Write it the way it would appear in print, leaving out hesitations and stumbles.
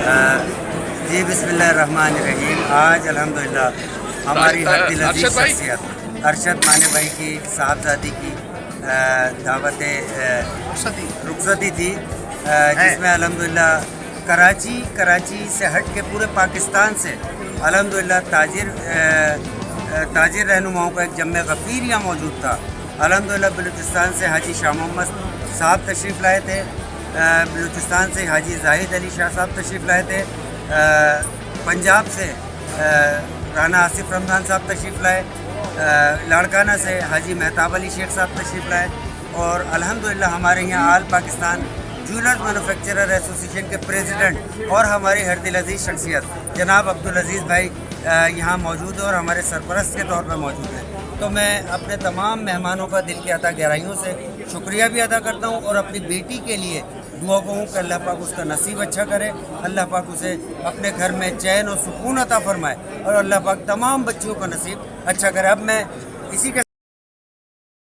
جی بسم اللہ الرحمن الرحیم. آج الحمدللہ ہماری ہر دل عزیز شخصیت ارشد مانی بھائی کی صاحبزادی کی دعوت رخصتی تھی، جس میں الحمدللہ کراچی سے ہٹ کے پورے پاکستان سے الحمدللہ تاجر رہنماؤں کا ایک جمع غفیر یہاں موجود تھا. الحمدللہ بلوچستان سے حاجی شاہ محمد صاحب تشریف لائے تھے، بلوچستان سے حاجی زاہد علی شاہ صاحب تشریف لائے تھے، پنجاب سے رانا آصف رمضان صاحب تشریف لائے، لاڑکانہ سے حاجی مہتاب علی شیخ صاحب تشریف لائے، اور الحمدللہ ہمارے یہاں آل پاکستان جولر مینوفیکچرر ایسوسیشن کے پریزیڈنٹ اور ہماری ہر دل عزیز شخصیت جناب عبدالعزیز بھائی یہاں موجود ہیں اور ہمارے سرپرست کے طور پر موجود ہیں. تو میں اپنے تمام مہمانوں کا دل کی عطا گہرائیوں سے شکریہ بھی ادا کرتا ہوں، اور اپنی بیٹی کے لیے دعا ہوں کہ اللہ پاک اس کا نصیب اچھا کرے، اللہ پاک اسے اپنے گھر میں چین و سکون عطا فرمائے، اور اللہ پاک تمام بچیوں کا نصیب اچھا کرے. اب میں اسی کے